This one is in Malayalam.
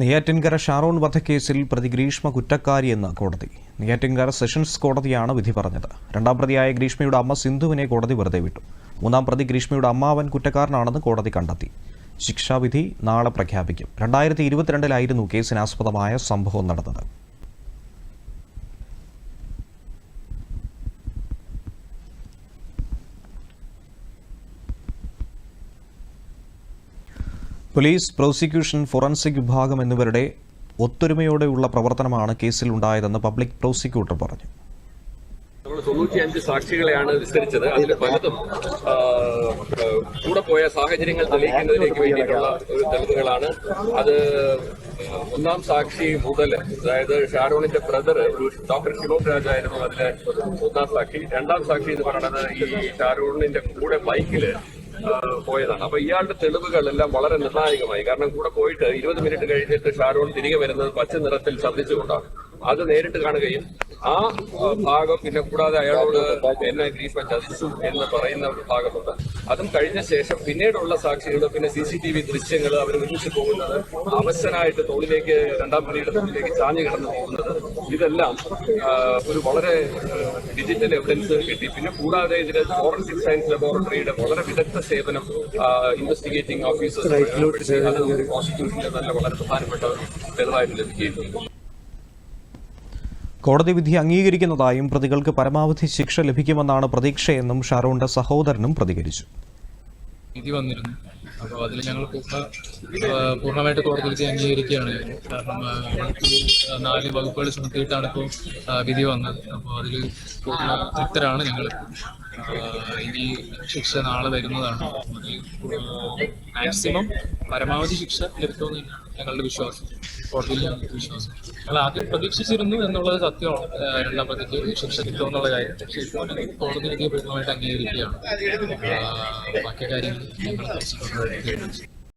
നെയ്യാറ്റിൻകര ഷാരോൺ വധക്കേസിൽ പ്രതി ഗ്രീഷ്മ കുറ്റക്കാരിയെന്ന് കോടതി. നെയ്യാറ്റിൻകര സെഷൻസ് കോടതിയാണ് വിധി പറഞ്ഞത്. രണ്ടാം പ്രതിയായ ഗ്രീഷ്മയുടെ അമ്മ സിന്ധുവിനെ കോടതി വെറുതെ വിട്ടു. മൂന്നാം പ്രതി ഗ്രീഷ്മയുടെ അമ്മാവൻ കുറ്റക്കാരനാണെന്ന് കോടതി കണ്ടെത്തി. ശിക്ഷാവിധി നാളെ പ്രഖ്യാപിക്കും. 2022-ലായിരുന്നു കേസിനാസ്പദമായ സംഭവം നടന്നത്. പോലീസ്, പ്രോസിക്യൂഷൻ, ഫോറൻസിക് വിഭാഗം എന്നിവരുടെ ഒത്തൊരുമയോടെയുള്ള പ്രവർത്തനമാണ് കേസിൽ ഉണ്ടായതെന്ന് പബ്ലിക് പ്രോസിക്യൂട്ടർ പറഞ്ഞു. 95 സാക്ഷികളെയാണ് വിസ്തരിച്ചത്. അതിൽ പലതും കൂടെ പോയ സാഹചര്യങ്ങൾ തെളിയിക്കുന്നതിലേക്ക് വേണ്ടിയിട്ടുള്ള ഒരു തെളിവുകളാണ്. അത് ഒന്നാം സാക്ഷി മുതൽ, അതായത് ഷാരോണിന്റെ ബ്രദർ ഡോക്ടർ ഷിനോബ് രാജായിരുന്നു അതിലെ ഒന്നാം സാക്ഷി. രണ്ടാം സാക്ഷി എന്ന് പറയുന്നത് ഈ ഷാരോണിന്റെ കൂടെ ബൈക്കില് പോയതാണ്. അപ്പൊ ഇയാളുടെ തെളിവുകളെല്ലാം വളരെ നിർണായകമായി. കാരണം കൂടെ പോയിട്ട് 20 മിനിറ്റ് കഴിഞ്ഞിട്ട് ഷാരോൺ തിരികെ വരുന്നത് പച്ച നിറത്തിൽ ഛർദ്ദിച്ചുകൊണ്ടാണ്. അത് നേരിട്ട് കാണുകയും ആ ഭാഗം, പിന്നെ കൂടാതെ അയാളോട് എന്നെ ഗ്രീഷ്മ ചതിച്ചു എന്ന് പറയുന്ന ഒരു ഭാഗമുണ്ട്. അതും കഴിഞ്ഞ ശേഷം പിന്നീടുള്ള സാക്ഷികൾ, പിന്നെ CCTV ദൃശ്യങ്ങൾ, അവർ ഒരുമിച്ച് പോകുന്നത്, അവശനായിട്ട് തോളിലേക്ക്, രണ്ടാം പ്രതിയുടെ തോളിലേക്ക് ചാഞ്ഞു കിടന്നു പോകുന്നത്, ഇതെല്ലാം ഒരു വളരെ ഡിജിറ്റൽ എവിഡൻസ് കിട്ടി. പിന്നെ കൂടാതെ ഇതിന് ഫോറൻസിക് സയൻസ് ലബോറട്ടറിയുടെ വളരെ വിദഗ്ധ സേവനം ഇൻവെസ്റ്റിഗേറ്റിംഗ് ഓഫീസേഴ്സ് പ്രോസിക്യൂഷന്റെ നല്ല വളരെ പ്രധാനപ്പെട്ട തെളിവായിട്ട് ലഭിക്കുകയും. കോടതി വിധി അംഗീകരിക്കുന്നതായും പ്രതികൾക്ക് പരമാവധി ശിക്ഷ ലഭിക്കുമെന്നാണ് പ്രതീക്ഷയെന്നും ഷാരോണിന്റെ സഹോദരനും പ്രതികരിച്ചു. വിധി വന്നിരുന്നു. അപ്പോൾ അതിൽ ഞങ്ങൾ പൂർണ്ണമായിട്ട് കോടതി വിധി അംഗീകരിക്കുകയാണ്. കാരണം 4 വകുപ്പുകൾ ചുമത്തിയിട്ടാണ് ഇപ്പോൾ വിധി വന്നത്. അപ്പോൾ അതിൽ പൂർണ്ണ തൃപ്തരാണ് ഞങ്ങൾ. ഇനി ശിക്ഷ നാളെ വരുന്നതാണ്. മാക്സിമം പരമാവധി ശിക്ഷ ലഭിക്കുമെന്ന് ഞങ്ങളുടെ വിശ്വാസം, കോടതിയിൽ ഞങ്ങൾക്ക് വിശ്വാസം. ഞങ്ങൾ ആദ്യം പ്രതീക്ഷിച്ചിരുന്നു എന്നുള്ളത് സത്യമാണ്, രണ്ടാം പ്രതിക്ക് ശിക്ഷ കിട്ടുമെന്നുള്ള കാര്യം. പക്ഷേ ഇപ്പോൾ കോടതി വിധിയെ പൂർണ്ണമായിട്ട് അംഗീകരിക്കുകയാണ്. ബാക്കി കാര്യങ്ങൾ ഞങ്ങൾ